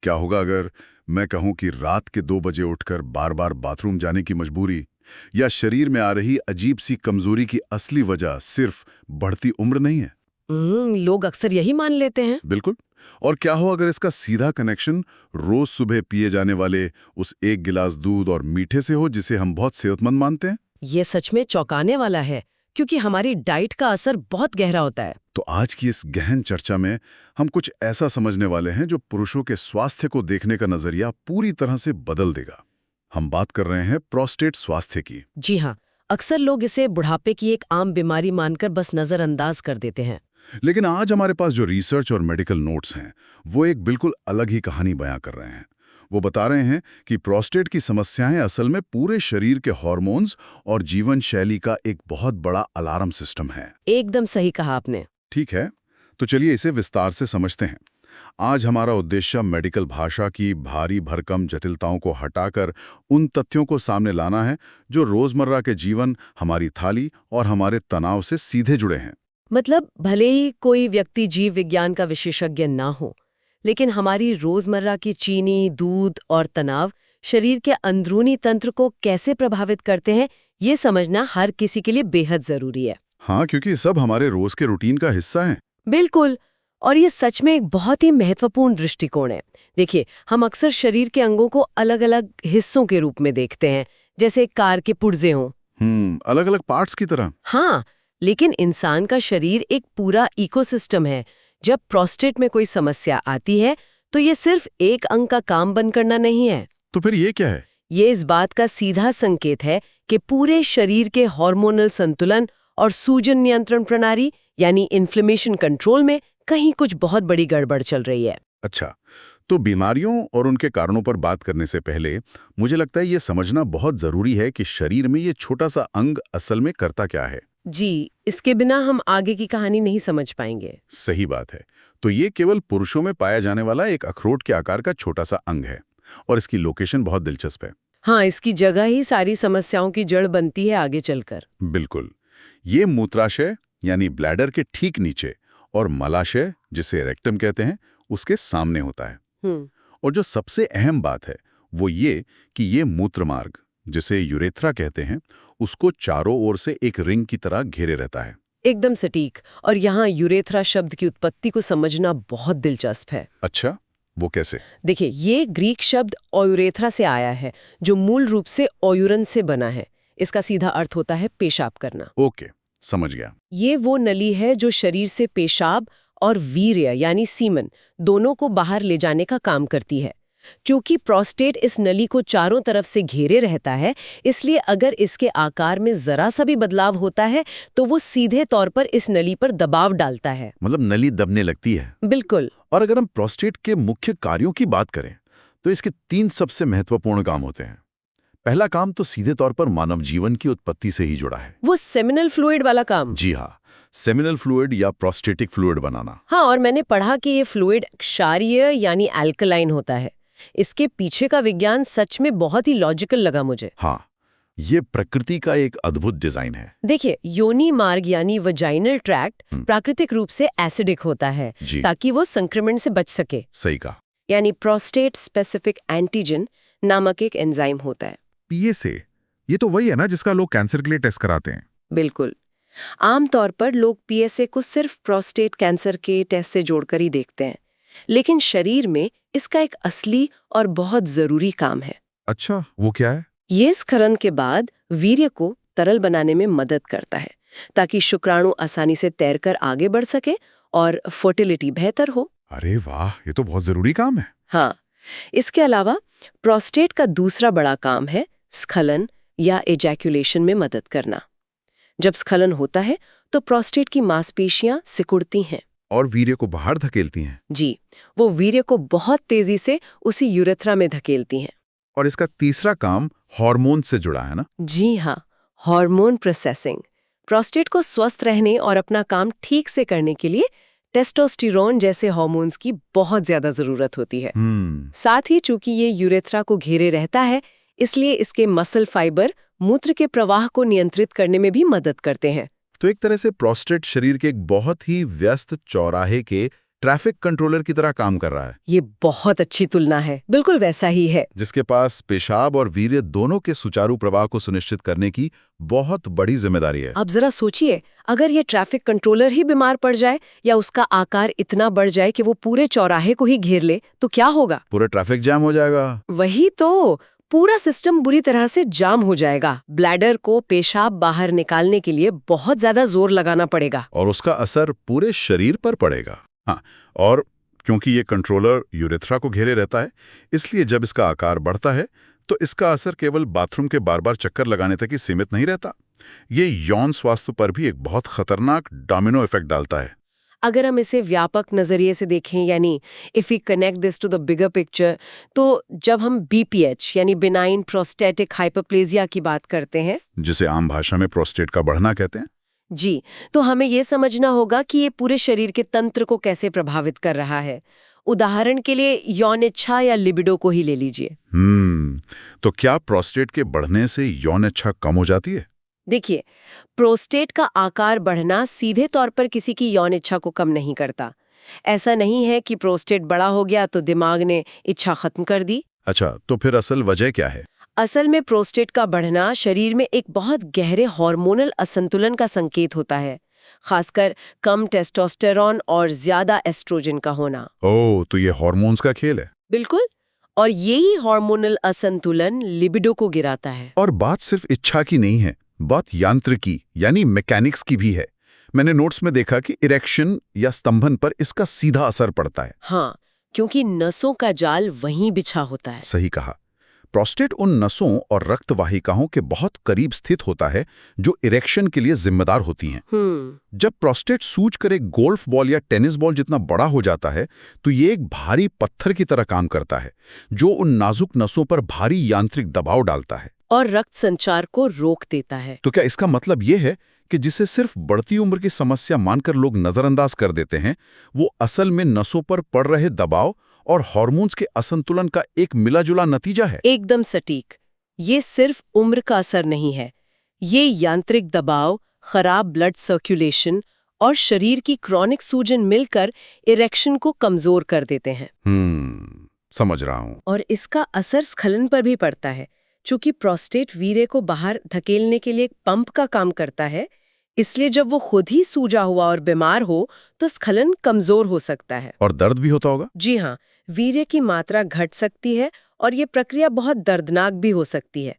क्या होगा अगर मैं कहूं कि रात के 2 बजे उठकर बार बार बाथरूम जाने की मजबूरी या शरीर में आ रही अजीब सी कमजोरी की असली वजह सिर्फ बढ़ती उम्र नहीं है? लोग अक्सर यही मान लेते हैं। बिल्कुल। और क्या हो अगर इसका सीधा कनेक्शन रोज सुबह पिए जाने वाले उस 1 गिलास दूध और मीठे से हो जिसे हम बहुत सेहतमंद मानते हैं? ये सच में चौंकाने वाला है, क्योंकि हमारी डाइट का असर बहुत गहरा होता है। तो आज की इस गहन चर्चा में हम कुछ ऐसा समझने वाले हैं जो पुरुषों के स्वास्थ्य को देखने का नजरिया पूरी तरह से बदल देगा। हम बात कर रहे हैं प्रोस्टेट स्वास्थ्य की। जी हाँ, अक्सर लोग इसे बुढ़ापे की एक आम बीमारी मानकर बस नजरअंदाज कर देते हैं। लेकिन आज हमारे पास जो रिसर्च और मेडिकल नोट्स हैं वो एक बिल्कुल अलग ही कहानी बयां कर रहे हैं। वो बता रहे हैं कि प्रोस्टेट की समस्याएं असल में पूरे शरीर के हार्मोन्स और जीवन शैली का एक बहुत बड़ा अलार्म सिस्टम है। एकदम सही कहा आपने। ठीक है, तो चलिए इसे विस्तार से समझते हैं। आज हमारा उद्देश्य मेडिकल भाषा की भारी भरकम जटिलताओं को हटाकर उन तथ्यों को सामने लाना है जो रोजमर्रा के जीवन, हमारी थाली और हमारे तनाव से सीधे जुड़े हैं। मतलब भले ही कोई व्यक्ति जीव विज्ञान का विशेषज्ञ ना हो, लेकिन हमारी रोजमर्रा की चीनी, दूध और तनाव शरीर के अंदरूनी तंत्र को कैसे प्रभावित करते हैं, ये समझना हर किसी के लिए बेहद जरूरी है। हाँ, क्योंकि ये सब हमारे रोज के रूटीन का हिस्सा है। बिल्कुल। और ये सच में एक बहुत ही महत्वपूर्ण दृष्टिकोण है। देखिए, हम अक्सर शरीर के अंगों को अलग अलग हिस्सों के रूप में देखते हैं, जैसे कार के पुर्जे हों। अलग अलग पार्ट्स की तरह। हाँ, लेकिन इंसान का शरीर एक पूरा इकोसिस्टम है। जब प्रोस्टेट में कोई समस्या आती है तो ये सिर्फ एक अंग का काम बंद करना नहीं है। तो फिर ये क्या है? ये इस बात का सीधा संकेत है कि पूरे शरीर के हार्मोनल संतुलन और सूजन नियंत्रण प्रणाली यानी इन्फ्लेमेशन कंट्रोल में कहीं कुछ बहुत बड़ी गड़बड़ चल रही है। अच्छा, तो बीमारियों और उनके कारणों पर बात करने से पहले मुझे लगता है ये समझना बहुत जरूरी है कि शरीर में ये छोटा सा अंग असल में करता क्या है। जी, इसके बिना हम आगे की कहानी नहीं समझ पाएंगे। सही बात है। तो ये केवल पुरुषों में पाया जाने वाला एक अखरोट के आकार का छोटा सा अंग है और इसकी लोकेशन बहुत दिलचस्प है। हाँ, इसकी जगह ही सारी समस्याओं की जड़ बनती है आगे चलकर। बिल्कुल। ये मूत्राशय यानी ब्लैडर के ठीक नीचे और मलाशय, जिसे रेक्टम कहते हैं, उसके सामने होता है। और जो सबसे अहम बात है वो ये कि ये मूत्रमार्ग, जिसे यूरेथ्रा कहते हैं, उसको चारों ओर से एक रिंग की तरह घेरे रहता है। एकदम सटीक। और यहाँ यूरेथ्रा शब्द की उत्पत्ति को समझना बहुत दिलचस्प है। अच्छा, वो कैसे? देखिए, ये ग्रीक शब्द ओयूरेथ्रा से आया है, जो मूल रूप से ओयूरन से बना है। इसका सीधा अर्थ होता है पेशाब करना। ओके, समझ गया। ये वो नली है जो शरीर से पेशाब और वीर्य यानी सीमन दोनों को बाहर ले जाने का काम करती है। चूंकि प्रोस्टेट इस नली को चारों तरफ से घेरे रहता है, इसलिए अगर इसके आकार में जरा सा भी बदलाव होता है तो वो सीधे तौर पर इस नली पर दबाव डालता है। मतलब नली दबने लगती है। बिल्कुल। और अगर हम प्रोस्टेट के मुख्य कार्यों की बात करें तो इसके 3 सबसे महत्वपूर्ण काम होते हैं। पहला काम तो सीधे तौर पर मानव जीवन की उत्पत्ति से ही जुड़ा है। वो सेमिनल फ्लूइड वाला काम। जी हाँ, सेमिनल फ्लूइड या प्रोस्टेटिक फ्लूइड बनाना। हाँ, और मैंने पढ़ा कि ये फ्लूइड क्षारीय यानी एल्कलाइन होता है। इसके पीछे का विज्ञान सच में बहुत ही लॉजिकल लगा मुझे। हाँ, ये प्रकृति का एक अद्भुत डिजाइन है। देखिए, योनि मार्ग यानी वजाइनल ट्रैक्ट प्राकृतिक रूप से एसिडिक होता है ताकि वो संक्रमण से बच सके। सही कहा। यानी प्रोस्टेट स्पेसिफिक एंटीजन नामक एक एंजाइम होता है। पीएसए, ये तो वही है ना जिसका लोग कैंसर के लिए टेस्ट कराते हैं? बिल्कुल। आमतौर पर लोग पीएसए को सिर्फ प्रोस्टेट कैंसर के टेस्ट से जोड़कर ही देखते हैं, लेकिन शरीर में इसका एक असली और बहुत जरूरी काम है। अच्छा, वो क्या है? ये स्खलन के बाद वीर्य को तरल बनाने में मदद करता है ताकि शुक्राणु आसानी से तैरकर आगे बढ़ सके और फर्टिलिटी बेहतर हो। अरे वाह, ये तो बहुत जरूरी काम है। हाँ, इसके अलावा प्रोस्टेट का दूसरा बड़ा काम है स्खलन या एजैक्यूलेशन में मदद करना। जब स्खलन होता है तो प्रोस्टेट की मांसपेशियां सिकुड़ती हैं और वीर्य को बाहर धकेलती हैं। जी, वो वीर्य को बहुत तेजी से उसी यूरेथ्रा में धकेलती हैं। और इसका तीसरा काम हार्मोन से जुड़ा है ना? जी हाँ, हार्मोन प्रोसेसिंग। प्रोस्टेट को स्वस्थ रहने और अपना काम ठीक से करने के लिए टेस्टोस्टेरोन जैसे हार्मोन्स की बहुत ज्यादा जरूरत होती है। साथ ही चूंकि ये यूरेथ्रा को घेरे रहता है, इसलिए इसके मसल फाइबर मूत्र के प्रवाह को नियंत्रित करने में भी मदद करते हैं। तो एक तरह से प्रोस्टेट शरीर के एक बहुत ही व्यस्त चौराहे के ट्रैफिक कंट्रोलर की तरह काम कर रहा है, ये बहुत अच्छी तुलना है, बिल्कुल वैसा ही है। जिसके पास पेशाब और वीर्य दोनों के सुचारू प्रवाह को सुनिश्चित करने की बहुत बड़ी जिम्मेदारी है। आप जरा सोचिए, अगर ये ट्रैफिक कंट्रोलर ही बीमार पड़ जाए या उसका आकार इतना बढ़ जाए कि वो पूरे चौराहे को ही घेर ले, तो क्या होगा? पूरा ट्रैफिक जैम हो जाएगा। वही तो, पूरा सिस्टम बुरी तरह से जाम हो जाएगा। ब्लैडर को पेशाब बाहर निकालने के लिए बहुत ज्यादा जोर लगाना पड़ेगा और उसका असर पूरे शरीर पर पड़ेगा। हाँ, और क्योंकि ये कंट्रोलर यूरेथ्रा को घेरे रहता है, इसलिए जब इसका आकार बढ़ता है तो इसका असर केवल बाथरूम के बार बार चक्कर लगाने तक ही सीमित नहीं रहता। ये यौन स्वास्थ्य पर भी एक बहुत खतरनाक डोमिनो इफेक्ट डालता है। अगर हम इसे व्यापक नजरिए से देखें, यानी if we connect this to the bigger picture, तो जब हम बीपीएच यानी बिनाइन प्रोस्टेटिक हाइपरप्लेजिया की बात करते हैं, जिसे आम भाषा में प्रोस्टेट का बढ़ना कहते हैं, जी, तो हमें ये समझना होगा कि ये पूरे शरीर के तंत्र को कैसे प्रभावित कर रहा है। उदाहरण के लिए यौन इच्छा या लिबिडो को ही ले लीजिए। तो क्या प्रोस्टेट के बढ़ने से यौन इच्छा कम हो जाती है? देखिए, प्रोस्टेट का आकार बढ़ना सीधे तौर पर किसी की यौन इच्छा को कम नहीं करता। ऐसा नहीं है कि प्रोस्टेट बड़ा हो गया तो दिमाग ने इच्छा खत्म कर दी। अच्छा, तो फिर असल वजह क्या है? असल में प्रोस्टेट का बढ़ना शरीर में एक बहुत गहरे हार्मोनल असंतुलन का संकेत होता है, खासकर कम टेस्टोस्टेरोन और ज्यादा एस्ट्रोजन का होना। ओह, तो ये हार्मोन्स का खेल है। बिल्कुल, और यही हार्मोनल असंतुलन लिबिडो को गिराता है। और बात सिर्फ इच्छा की नहीं है, बात यांत्रिकी यानी मैकेनिक्स की भी है। मैंने नोट्स में देखा कि इरेक्शन या स्तंभन पर इसका सीधा असर पड़ता है। हाँ, क्योंकि नसों का जाल वहीं बिछा होता है। सही कहा। प्रोस्टेट उन नसों और रक्त वाहिकाओं के बहुत करीब स्थित होता है जो इरेक्शन के लिए जिम्मेदार होती हैं। जब प्रोस्टेट सूजकर एक गोल्फ बॉल या टेनिस बॉल जितना बड़ा हो जाता है तो ये एक भारी पत्थर की तरह काम करता है जो उन नाजुक नसों पर भारी यांत्रिक दबाव डालता है और रक्त संचार को रोक देता है। तो क्या इसका मतलब ये है कि जिसे सिर्फ बढ़ती उम्र की समस्या मानकर लोग नजरअंदाज कर देते हैं, वो असल में नसों पर पड़ रहे दबाव और हार्मोन्स के असंतुलन का एक मिलाजुला नतीजा है? एकदम सटीक। ये सिर्फ उम्र का असर नहीं है, ये यांत्रिक दबाव, खराब ब्लड सर्कुलेशन और शरीर की क्रॉनिक सूजन मिलकर इरेक्शन को कमजोर कर देते हैं। समझ रहा हूं। और इसका असर स्खलन पर भी पड़ता है। चूंकि प्रोस्टेट वीर्य को बाहर धकेलने के लिए एक पंप का काम करता है, इसलिए जब वो खुद ही सूजा हुआ और बीमार हो तो स्खलन कमजोर हो सकता है। और दर्द भी होता होगा? जी हाँ, वीर्य की मात्रा घट सकती है और ये प्रक्रिया बहुत दर्दनाक भी हो सकती है।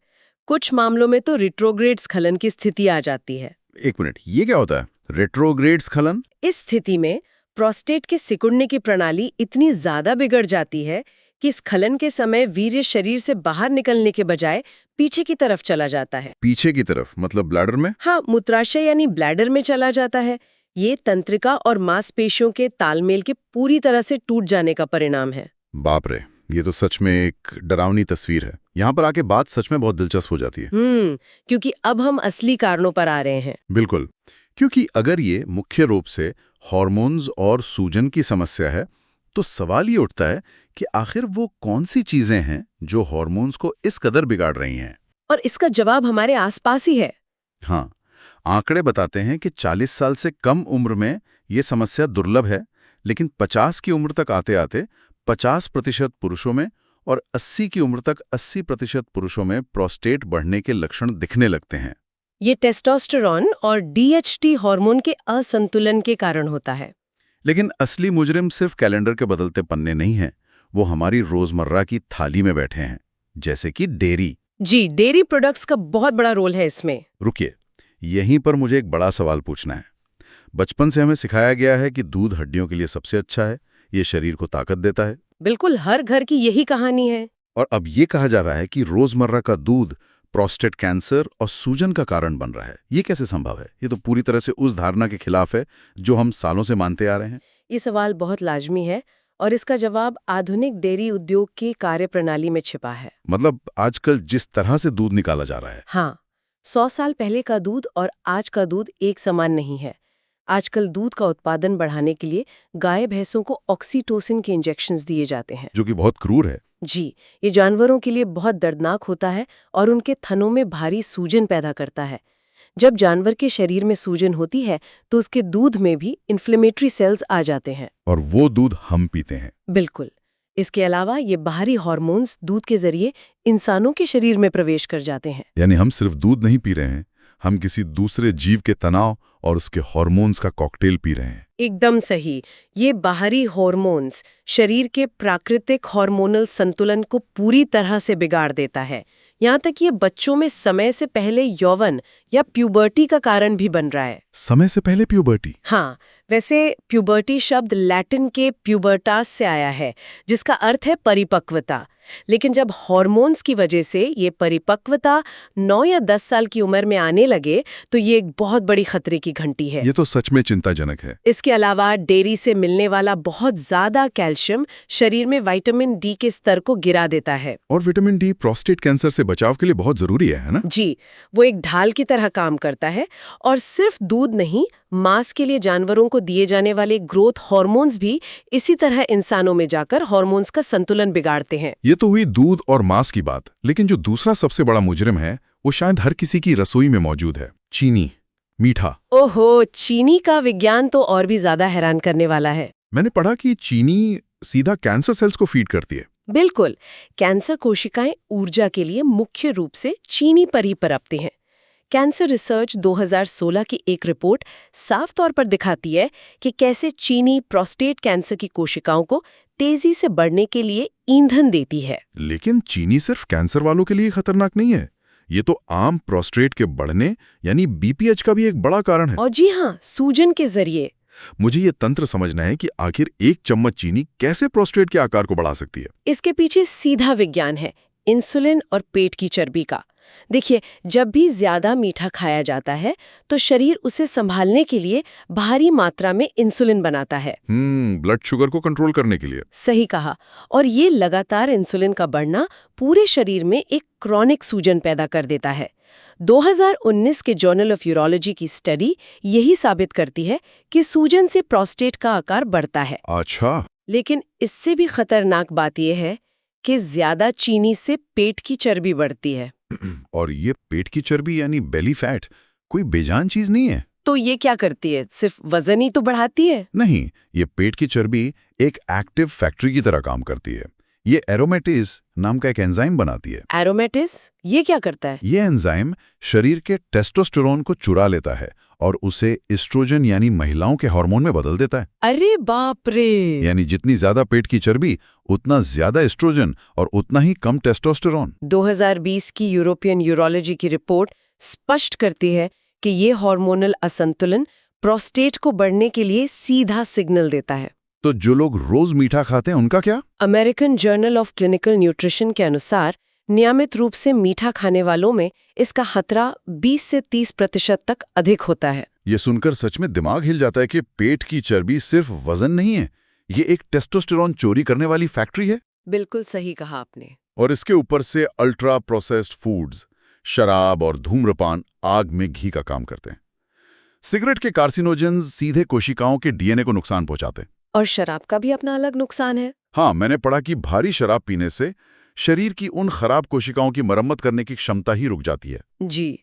कुछ मामलों में तो रिट्रोग्रेड स्खलन की स्थिति आ जाती है। एक मिनट, ये क्या होता है रेट्रोग्रेड स्खलन? इस स्थिति में प्रोस्टेट के सिकुड़ने की प्रणाली इतनी ज्यादा बिगड़ जाती है कि स्खलन के समय वीर्य शरीर से बाहर निकलने के बजाय पीछे की तरफ चला जाता है। पीछे की तरफ मतलब ब्लैडर में? हाँ, मूत्राशय यानी ब्लैडर में चला जाता है। ये तंत्रिका और मांसपेशियों के तालमेल के पूरी तरह से टूट जाने का परिणाम है। बाप रे, ये तो सच में एक डरावनी तस्वीर है। यहाँ पर आके बात सच में बहुत दिलचस्प हो जाती है। क्योंकि अब हम असली कारणों पर आ रहे हैं। बिल्कुल, क्योंकि अगर ये मुख्य रूप से हार्मोन्स और सूजन की समस्या है तो सवाल ये उठता है कि आखिर वो कौन सी चीजें हैं जो हार्मोन्स को इस कदर बिगाड़ रही हैं? और इसका जवाब हमारे आसपास ही है। हाँ, आंकड़े बताते हैं कि 40 साल से कम उम्र में ये समस्या दुर्लभ है, लेकिन 50 की उम्र तक आते आते 50% पुरुषों में और 80 की उम्र तक 80% पुरुषों में प्रोस्टेट बढ़ने के लक्षण दिखने लगते हैं। ये टेस्टोस्टेरोन और डीएचटी हार्मोन के असंतुलन के कारण होता है। लेकिन असली मुजरिम सिर्फ कैलेंडर के बदलते पन्ने नहीं हैं, वो हमारी रोजमर्रा की थाली में बैठे हैं, जैसे कि डेयरी। जी, डेयरी प्रोडक्ट्स का बहुत बड़ा रोल है इसमें। रुकिए, यहीं पर मुझे एक बड़ा सवाल पूछना है। बचपन से हमें सिखाया गया है कि दूध हड्डियों के लिए सबसे अच्छा है, ये शरीर को ताकत देता है। बिल्कुल, हर घर की यही कहानी है। और अब ये कहा जा रहा है कि रोजमर्रा का दूध प्रोस्टेट कैंसर और सूजन का कारण बन रहा है। ये कैसे संभव है? ये तो पूरी तरह से उस धारणा के खिलाफ है जो हम सालों से मानते आ रहे हैं। ये सवाल बहुत लाजमी है और इसका जवाब आधुनिक डेयरी उद्योग की कार्यप्रणाली में छिपा है। मतलब आजकल जिस तरह से दूध निकाला जा रहा है। हाँ, 100 साल पहले का दूध और आज का दूध एक समान नहीं है। आजकल दूध का उत्पादन बढ़ाने के लिए गाय भैंसों को ऑक्सीटोसिन के इंजेक्शंस दिए जाते हैं, जो कि बहुत क्रूर है। जी, ये जानवरों के लिए बहुत दर्दनाक होता है और उनके थनों में भारी सूजन पैदा करता है। जब जानवर के शरीर में सूजन होती है तो उसके दूध में भी इन्फ्लेमेटरी सेल्स आ जाते हैं। और वो दूध हम पीते हैं। बिल्कुल। इसके अलावा ये बाहरी हार्मोन्स दूध के जरिए इंसानों के शरीर में प्रवेश कर जाते हैं। यानी हम सिर्फ दूध नहीं पी रहे हैं, हम किसी दूसरे जीव के तनाव और उसके हार्मोन्स का कॉकटेल पी रहे हैं। एकदम सही। ये बाहरी हार्मोन्स शरीर के प्राकृतिक हार्मोनल संतुलन को पूरी तरह से बिगाड़ देता है। यहाँ तक ये बच्चों में समय से पहले यौवन या प्यूबर्टी का कारण भी बन रहा है। समय से पहले प्यूबर्टी? हाँ, वैसे प्यूबर्टी शब्द लैटिन के प्यूबर्टास से आया है, जिसका अर्थ है परिपक्वता। लेकिन जब हार्मोन्स की वजह से ये परिपक्वता 9 या 10 साल की उम्र में आने लगे तो ये एक बहुत बड़ी खतरे की घंटी है। ये तो सच में चिंताजनक है। इसके अलावा डेयरी से मिलने वाला बहुत ज्यादा कैल्शियम शरीर में विटामिन डी के स्तर को गिरा देता है। और विटामिन डी प्रोस्टेट कैंसर से बचाव के लिए बहुत जरूरी है ना? जी, वो एक ढाल की तरह काम करता है। और सिर्फ दूध नहीं, मांस के लिए जानवरों को दिए जाने वाले ग्रोथ हार्मोन्स भी इसी तरह इंसानों में जाकर हार्मोन्स का संतुलन बिगाड़ते हैं। ये तो हुई दूध और मांस की बात, लेकिन जो दूसरा सबसे बड़ा मुजरिम है वो शायद हर किसी की रसोई में मौजूद है, चीनी, मीठा। ओहो, चीनी का विज्ञान तो और भी ज्यादा हैरान करने वाला है। मैंने पढ़ा कि चीनी सीधा कैंसर सेल्स को फीड करती है। बिल्कुल। कैंसर कोशिकाएं ऊर्जा के लिए मुख्य रूप से चीनी पर ही पनपती हैं। कैंसर रिसर्च 2016 की एक रिपोर्ट साफ तौर पर दिखाती है कि कैसे चीनी प्रोस्टेट कैंसर की कोशिकाओं को तेजी से बढ़ने के लिए ईंधन देती है। लेकिन चीनी सिर्फ कैंसर वालों के लिए खतरनाक नहीं है, ये तो आम प्रोस्टेट के बढ़ने यानी बीपीएच का भी एक बड़ा कारण है। और जी हाँ, सूजन के जरिए। मुझे ये तंत्र समझना है कि आखिर एक चम्मच चीनी कैसे प्रोस्टेट के आकार को बढ़ा सकती है। इसके पीछे सीधा विज्ञान है, इंसुलिन और पेट की चर्बी का। देखिए, जब भी ज्यादा मीठा खाया जाता है तो शरीर उसे संभालने के लिए भारी मात्रा में इंसुलिन बनाता है। ब्लड शुगर को कंट्रोल करने के लिए। सही कहा। और ये लगातार इंसुलिन का बढ़ना पूरे शरीर में एक क्रॉनिक सूजन पैदा कर देता है। 2019 के जर्नल ऑफ यूरोलॉजी की स्टडी यही साबित करती है कि सूजन से प्रोस्टेट का आकार बढ़ता है। अच्छा। लेकिन इससे भी खतरनाक बात यह है कि ज्यादा चीनी से पेट की चर्बी बढ़ती है। और ये पेट की चर्बी यानी बेली फैट कोई बेजान चीज नहीं है। तो ये क्या करती है? सिर्फ वजन ही तो बढ़ाती है? नहीं, ये पेट की चर्बी एक एक्टिव फैक्ट्री की तरह काम करती है। ये एरोमेटेज नाम का एक एंजाइम बनाती है। एरोमेटेज? ये क्या करता है? ये एंजाइम शरीर के टेस्टोस्टेरोन को चुरा लेता है और उसे एस्ट्रोजन यानी महिलाओं के हार्मोन में बदल देता है। अरे बाप रे! यानी जितनी ज्यादा पेट की चर्बी उतना ज्यादा एस्ट्रोजन और उतना ही कम टेस्टोस्टेरोन। 2020 की यूरोपियन यूरोलॉजी की रिपोर्ट स्पष्ट करती है कि ये हार्मोनल असंतुलन प्रोस्टेट को बढ़ने के लिए सीधा सिग्नल देता है। तो जो लोग रोज मीठा खाते हैं उनका क्या? American journal of clinical nutrition के अनुसार नियमित रूप से मीठा खाने वालों में इसका खतरा 20 से 30% तक अधिक होता है। ये सुनकर सच में दिमाग हिल जाता है कि पेट की चर्बी सिर्फ वजन नहीं है, ये एक टेस्टोस्टेरोन चोरी करने वाली फैक्ट्री है। बिल्कुल सही कहा आपने। और इसके ऊपर से अल्ट्रा प्रोसेस्ड फूड्स, शराब और धूम्रपान आग में घी का काम करते हैं। सिगरेट के कार्सिनोजेंस सीधे कोशिकाओं के डीएनए को नुकसान पहुंचाते हैं। और शराब का भी अपना अलग नुकसान है। हाँ, मैंने पढ़ा कि भारी शराब पीने से शरीर की उन खराब कोशिकाओं की मरम्मत करने की क्षमता ही रुक जाती है। जी।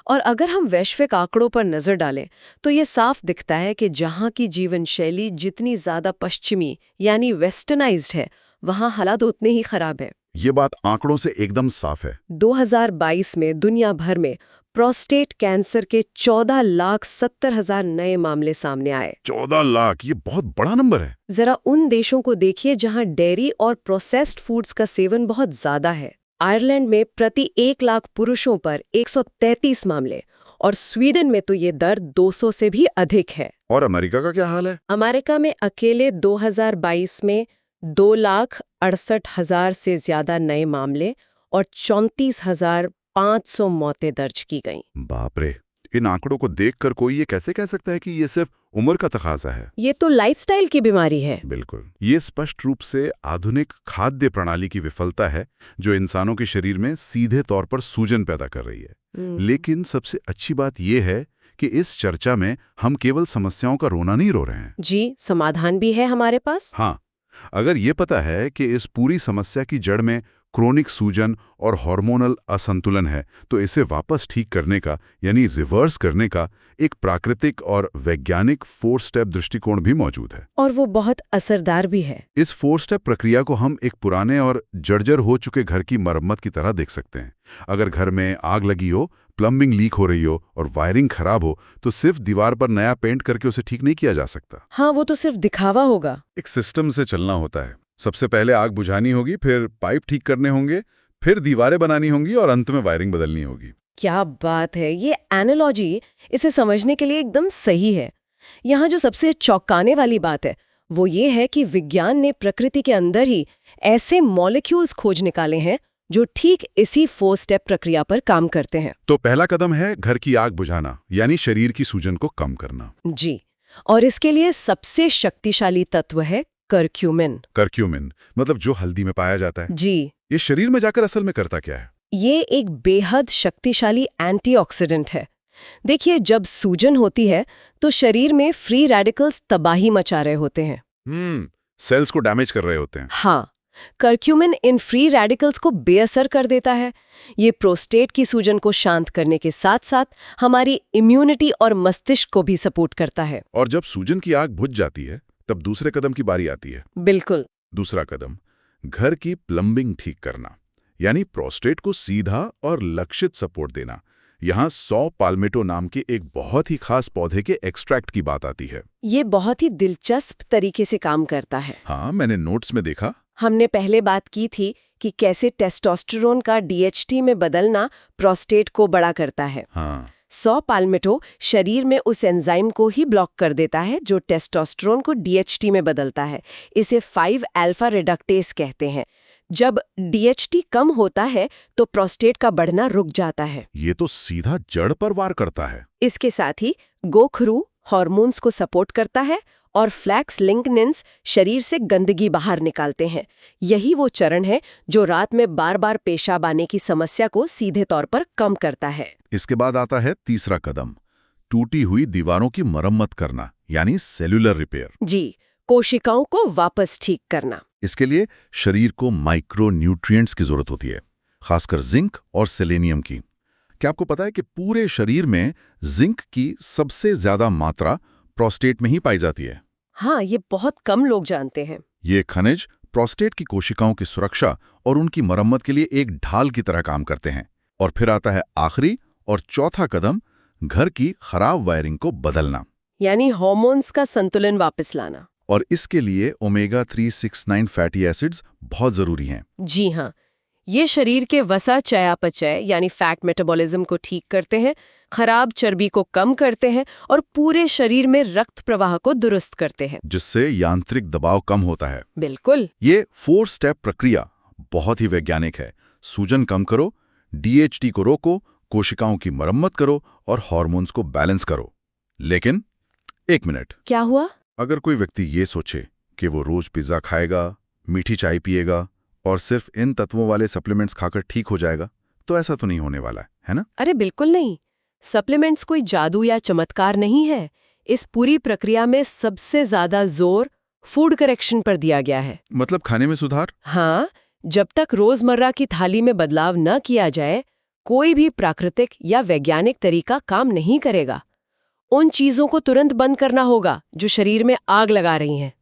और अगर हम वैश्विक आंकड़ों पर नजर डालें तो ये साफ दिखता है कि जहां की जीवन शैली जितनी ज्यादा पश्चिमी यानी वेस्टर्नाइज्ड है, वहां हालात उतने ही खराब है। ये बात आंकड़ों से एकदम साफ है। 2022 में दुनिया भर में प्रोस्टेट कैंसर के 14,70,000 नए मामले सामने आए। 14 लाख, ये बहुत बड़ा नंबर है। जरा उन देशों को देखिए जहां डेयरी और प्रोसेस्ड फूड्स का सेवन बहुत ज्यादा है। आयरलैंड में प्रति 1 लाख पुरुषों पर 133 मामले और स्वीडन में तो ये दर 200 से भी अधिक है। और अमेरिका का क्या हाल है? अमेरिका में अकेले 2022 में 2,68,000 से ज्यादा नए मामले और 34,500 मौतें दर्ज की गईं। बाप रे! इन आंकड़ों को देखकर कोई ये कैसे कह सकता है कि ये सिर्फ उम्र का तकाजा है? ये तो लाइफस्टाइल की बीमारी है। बिल्कुल। ये स्पष्ट रूप से आधुनिक खाद्य प्रणाली की विफलता है जो इंसानों के शरीर में सीधे तौर पर सूजन पैदा कर रही है। लेकिन सबसे अच्छी बात यह है कि इस चर्चा में हम केवल समस्याओं का रोना नहीं रो रहे हैं। जी, समाधान भी है हमारे पास। हाँ, अगर ये पता है कि इस पूरी समस्या की जड़ में क्रोनिक सूजन और हार्मोनल असंतुलन है, तो इसे वापस ठीक करने का यानी रिवर्स करने का एक प्राकृतिक और वैज्ञानिक 4 स्टेप दृष्टिकोण भी मौजूद है। और वो बहुत असरदार भी है। इस 4 स्टेप प्रक्रिया को हम एक पुराने और जर्जर हो चुके घर की मरम्मत की तरह देख सकते हैं। अगर घर में आग लगी हो, प्लम्बिंग लीक हो रही हो और वायरिंग खराब हो, तो सिर्फ दीवार पर नया पेंट करके उसे ठीक नहीं किया जा सकता। हाँ, वो तो सिर्फ दिखावा होगा। एक सिस्टम से चलना होता है। सबसे पहले आग बुझानी होगी, फिर पाइप ठीक करने होंगे, फिर दीवारें बनानी होंगी और अंत में वायरिंग बदलनी होगी। क्या बात है! ये एनालॉजी इसे समझने के लिए एकदम सही है। यहाँ जो सबसे चौंकाने वाली बात है वो ये है कि विज्ञान ने प्रकृति के अंदर ही ऐसे मॉलिक्यूल्स खोज निकाले हैं जो ठीक इसी 4 स्टेप प्रक्रिया पर काम करते हैं। तो पहला कदम है घर की आग बुझाना, यानी शरीर की सूजन को कम करना। जी, और इसके लिए सबसे शक्तिशाली तत्व है करक्यूमिन। करक्यूमिन मतलब जो हल्दी में पाया जाता है। जी, ये शरीर में जाकर असल में करता क्या है? ये एक बेहद शक्तिशाली एंटीऑक्सीडेंट है। देखिए, जब सूजन होती है तो शरीर में फ्री रेडिकल्स तबाही मचा रहे होते हैं। सेल्स को डैमेज कर रहे होते हैं। हाँ, करक्यूमिन इन फ्री रेडिकल्स को बेअसर कर देता है। ये प्रोस्टेट की सूजन को शांत करने के साथ साथ हमारी इम्यूनिटी और मस्तिष्क को भी सपोर्ट करता है। और जब सूजन की आग बुझ जाती है तब दूसरे कदम की बारी आती है। बिल्कुल। दूसरा कदम, घर की प्लम्बिंग ठीक करना, यानी प्रोस्टेट को सीधा और लक्षित सपोर्ट देना। यहाँ सॉ पाल्मेटो नाम के एक बहुत ही खास पौधे के एक्सट्रैक्ट की बात आती है। ये बहुत ही दिलचस्प तरीके से काम करता है। हाँ, मैंने नोट्स में देखा। हमने पहले बात की थी कि कैसे टेस्टोस्टेरोन का डीएचटी में बदलना प्रोस्टेट को बड़ा करता है। हाँ, सॉ पाल्मेटो शरीर में उस एंजाइम को ही ब्लॉक कर देता है जो टेस्टोस्टेरोन को डीएचटी में बदलता है। इसे 5-अल्फा रिडक्टेस कहते हैं। जब डीएचटी कम होता है तो प्रोस्टेट का बढ़ना रुक जाता है। ये तो सीधा जड़ पर वार करता है। इसके साथ ही गोखरू हार्मोन्स को सपोर्ट करता है और फ्लैक्स लिग्नेंस शरीर से गंदगी बाहर निकालते हैं। यही वो चरण है जो रात में बार बार पेशाब आने की समस्या को सीधे तौर पर कम करता है। इसके बाद आता है तीसरा कदम, टूटी हुई दीवारों की मरम्मत करना, यानी सेल्यूलर रिपेयर। जी, कोशिकाओं को वापस ठीक करना। इसके लिए शरीर को माइक्रो न्यूट्रिएंट्स की जरूरत होती है, खासकर जिंक और सेलेनियम की। क्या आपको पता है कि पूरे शरीर में जिंक की सबसे ज्यादा मात्रा प्रोस्टेट में ही पाई जाती है? हाँ, ये बहुत कम लोग जानते हैं। ये खनिज प्रोस्टेट की कोशिकाओं की सुरक्षा और उनकी मरम्मत के लिए एक ढाल की तरह काम करते हैं। और फिर आता है आखिरी और चौथा कदम, घर की खराब वायरिंग को बदलना, यानी हार्मोन्स का संतुलन वापस लाना। और इसके लिए ओमेगा 369 फैटी एसिड्स बहुत जरूरी हैं। जी हाँ, ये शरीर के वसा चयापचय यानी फैट मेटाबॉलिज्म को ठीक करते हैं, खराब चर्बी को कम करते हैं और पूरे शरीर में रक्त प्रवाह को दुरुस्त करते हैं, जिससे यांत्रिक दबाव कम होता है। बिल्कुल। ये 4 स्टेप प्रक्रिया बहुत ही वैज्ञानिक है। सूजन कम करो, डीएचटी को रोको, कोशिकाओं की मरम्मत करो और हार्मोन्स को बैलेंस करो। लेकिन एक मिनट, क्या हुआ? अगर कोई व्यक्ति ये सोचे कि वो रोज पिज्जा खाएगा, मीठी चाय पिएगा और सिर्फ इन तत्वों वाले सप्लीमेंट्स खाकर ठीक हो जाएगा, तो ऐसा तो नहीं होने वाला है ना? अरे बिल्कुल नहीं। सप्लीमेंट्स कोई जादू या चमत्कार नहीं है। इस पूरी प्रक्रिया में सबसे ज्यादा जोर फूड करेक्शन पर दिया गया है। मतलब खाने में सुधार? हाँ, जब तक रोजमर्रा की थाली में बदलाव न किया जाए, कोई भी प्राकृतिक या वैज्ञानिक तरीका काम नहीं करेगा। उन चीजों को तुरंत बंद करना होगा जो शरीर में आग लगा रही हैं।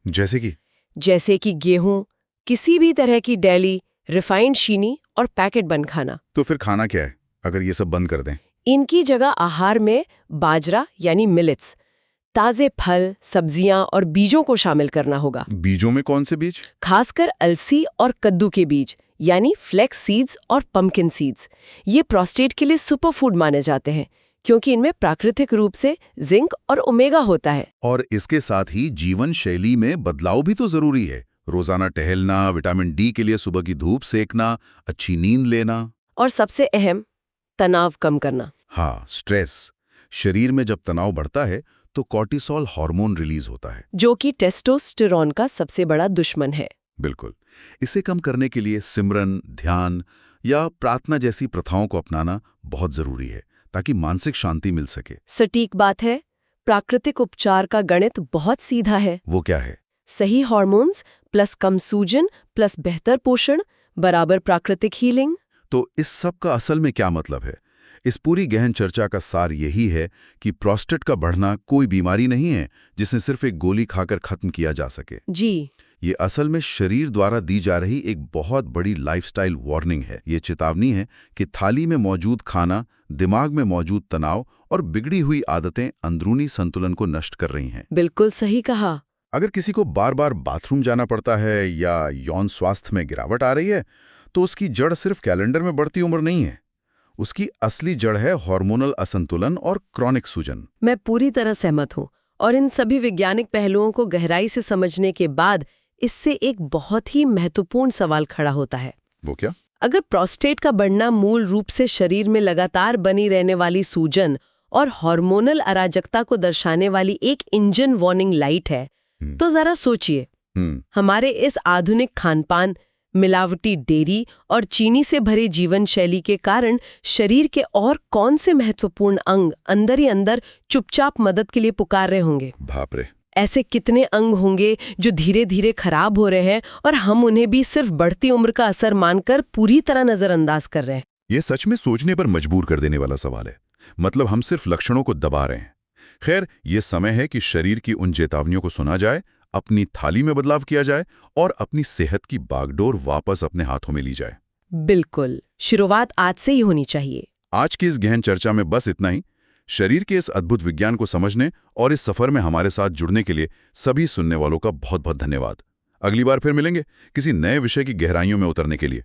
जैसे कि गेहूं, किसी भी तरह की डेली, रिफाइंड चीनी और पैकेट बंद खाना। तो फिर खाना क्या है अगर ये सब बंद कर दें? इनकी जगह आहार में बाजरा यानी मिलेट्स, ताजे फल, सब्जियां और बीजों को शामिल करना होगा। बीजों में कौन से बीज? खासकर अलसी और कद्दू के बीज यानी फ्लेक्स सीड्स और पंपकिन सीड्स। ये प्रोस्टेट के लिए सुपर फूड माने जाते हैं क्योंकि इनमें प्राकृतिक रूप से जिंक और ओमेगा होता है। और इसके साथ ही जीवन शैली में बदलाव भी तो जरूरी है। रोजाना टहलना, विटामिन डी के लिए सुबह की धूप सेकना, अच्छी नींद लेना और सबसे अहम, तनाव कम करना। हाँ, स्ट्रेस। शरीर में जब तनाव बढ़ता है तो कॉर्टिसोल हार्मोन रिलीज होता है, जो कि टेस्टोस्टेरोन का सबसे बड़ा दुश्मन है। बिल्कुल। इसे कम करने के लिए सिमरन, ध्यान या प्रार्थना जैसी प्रथाओं को अपनाना बहुत जरूरी है ताकि मानसिक शांति मिल सके। सटीक बात है। प्राकृतिक उपचार का गणित बहुत सीधा है। वो क्या है? सही हार्मोन्स प्लस कम सूजन प्लस बेहतर पोषण बराबर प्राकृतिक हीलिंग। तो इस सब का असल में क्या मतलब है? इस पूरी गहन चर्चा का सार यही है कि प्रोस्टेट का बढ़ना कोई बीमारी नहीं है जिसे सिर्फ एक गोली खाकर खत्म किया जा सके। जी, ये असल में शरीर द्वारा दी जा रही एक बहुत बड़ी लाइफस्टाइल वार्निंग है। ये चेतावनी है कि थाली में मौजूद खाना, दिमाग में मौजूद तनाव और बिगड़ी हुई आदतें अंदरूनी संतुलन को नष्ट कर रही हैं। बिल्कुल सही कहा। अगर किसी को बार बार बाथरूम जाना पड़ता है या यौन स्वास्थ्य में गिरावट आ रही है, तो उसकी जड़ सिर्फ कैलेंडर में बढ़ती उम्र नहीं है। उसकी असली जड़ है हार्मोनल असंतुलन और क्रॉनिक सूजन। मैं पूरी तरह सहमत हूँ और इन सभी वैज्ञानिक पहलुओं को गहराई से समझने के बाद इससे एक बहुत ही महत्वपूर्ण सवाल खड़ा होता है। वो क्या? अगर प्रोस्टेट का बढ़ना मूल रूप से शरीर में लगातार बनी रहने वाली सूजन और हार्मोनल अराजकता को दर्शाने वाली एक इंजन वार्निंग लाइट है, तो जरा सोचिए, हमारे इस आधुनिक खानपान, मिलावटी डेयरी और चीनी से भरे जीवन शैली के कारण शरीर के और कौन से महत्वपूर्ण अंग अंदर ही अंदर चुपचाप मदद के लिए पुकार रहे होंगे? बाप रे! ऐसे कितने अंग होंगे जो धीरे धीरे खराब हो रहे हैं और हम उन्हें भी सिर्फ बढ़ती उम्र का असर मानकर पूरी तरह नजरअंदाज कर रहे हैं। ये सच में सोचने पर मजबूर कर देने वाला सवाल है। मतलब हम सिर्फ लक्षणों को दबा रहे हैं। खैर, ये समय है कि शरीर की उन चेतावनियों को सुना जाए, अपनी थाली में बदलाव किया जाए और अपनी सेहत की बागडोर वापस अपने हाथों में ली जाए। बिल्कुल, शुरुआत आज से ही होनी चाहिए। आज की इस गहन चर्चा में बस इतना ही। शरीर के इस अद्भुत विज्ञान को समझने और इस सफर में हमारे साथ जुड़ने के लिए सभी सुनने वालों का बहुत बहुत धन्यवाद। अगली बार फिर मिलेंगे किसी नए विषय की गहराइयों में उतरने के लिए।